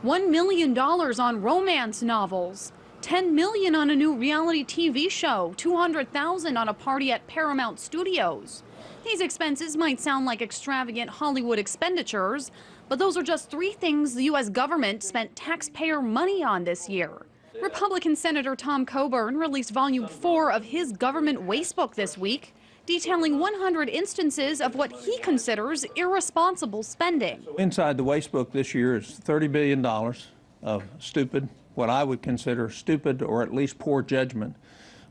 $1 million on romance novels, $10 million on a new reality TV show, $200,000 on a party at Paramount Studios. These expenses might sound like extravagant Hollywood expenditures, but those are just three things the U.S. government spent taxpayer money on this year. Republican Senator Tom Coburn released Volume 4 of his government wastebook this week, detailing 100 instances of what he considers irresponsible spending. Inside the wastebook this year is $30 billion of stupid, what I would consider stupid or at least poor judgment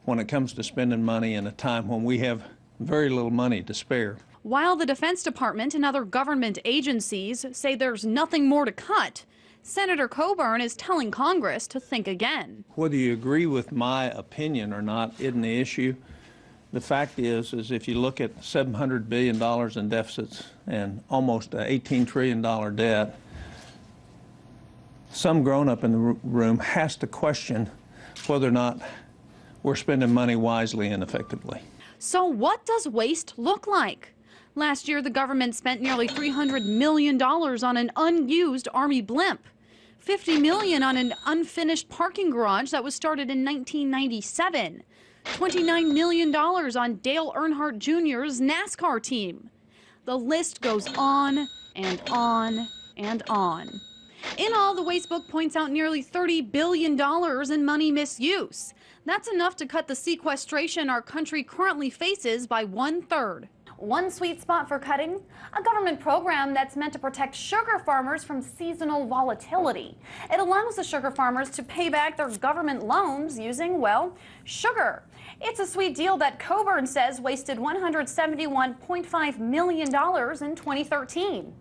when it comes to spending money in a time when we have very little money to spare. While the Defense Department and other government agencies say there's nothing more to cut, Senator Coburn is telling Congress to think again. Whether you agree with my opinion or not isn't the issue. The fact is if you look at $700 billion in deficits and almost an $18 trillion debt, some grown-up in the room has to question whether or not we're spending money wisely and effectively. So what does waste look like? Last year, the government spent nearly $300 million on an unused Army blimp, $50 million on an unfinished parking garage that was started in 1997, $29 million on Dale Earnhardt Jr.'s NASCAR team. The list goes on and on and on. In all, the wastebook points out nearly $30 billion in money misuse. That's enough to cut the sequestration our country currently faces by 1/3. One sweet spot for cutting, a government program that's meant to protect sugar farmers from seasonal volatility. It allows the sugar farmers to pay back their government loans using, well, sugar. It's a sweet deal that Coburn says wasted $171.5 million in 2013.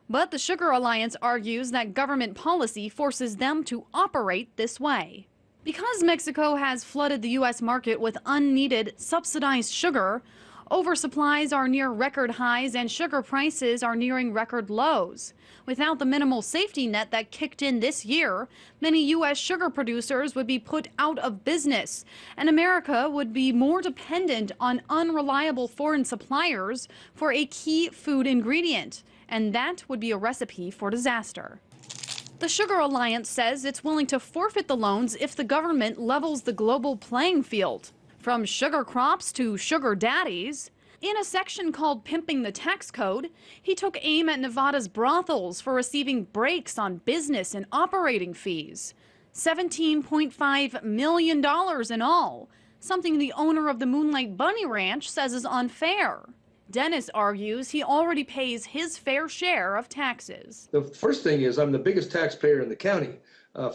But the Sugar Alliance argues that government policy forces them to operate this way. Because Mexico has flooded the U.S. market with unneeded, subsidized sugar, oversupplies are near record highs and sugar prices are nearing record lows. Without the minimal safety net that kicked in this year, many U.S. sugar producers would be put out of business, and America would be more dependent on unreliable foreign suppliers for a key food ingredient, and that would be a recipe for disaster. The Sugar Alliance says it's willing to forfeit the loans if the government levels the global playing field. From sugar crops to sugar daddies. In a section called Pimping the Tax Code, he took aim at Nevada's brothels for receiving breaks on business and operating fees. $17.5 million in all, something the owner of the Moonlight Bunny Ranch says is unfair. Dennis argues he already pays his fair share of taxes. The first thing is I'm the biggest taxpayer in the county.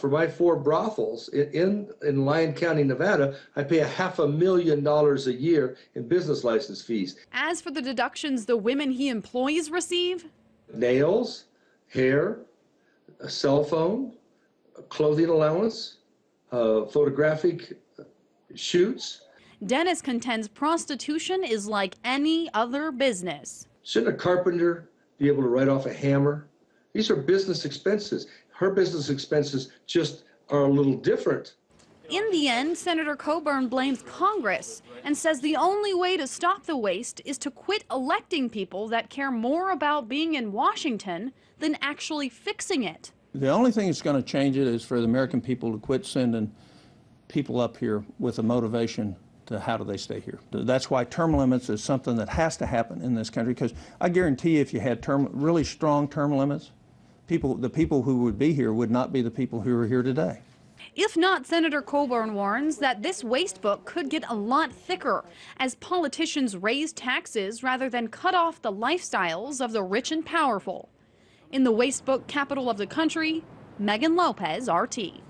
For my 4 brothels in Lyon County, Nevada, I pay $500,000 a year in business license fees. As for the deductions the women he employs receive? Nails, hair, a cell phone, a clothing allowance, photographic shoots. Dennis contends prostitution is like any other business. Shouldn't a carpenter be able to write off a hammer? These are business expenses. Her business expenses just are a little different. In the end, Senator Coburn blames Congress and says the only way to stop the waste is to quit electing people that care more about being in Washington than actually fixing it. The only thing that's going to change it is for the American people to quit sending people up here with a motivation to how do they stay here. That's why term limits is something that has to happen in this country, because I guarantee you if you had really strong term limits, the people who would be here would not be the people who are here today. If not, Senator Coburn warns that this wastebook could get a lot thicker as politicians raise taxes rather than cut off the lifestyles of the rich and powerful. In the wastebook capital of the country, Meghan Lopez, RT.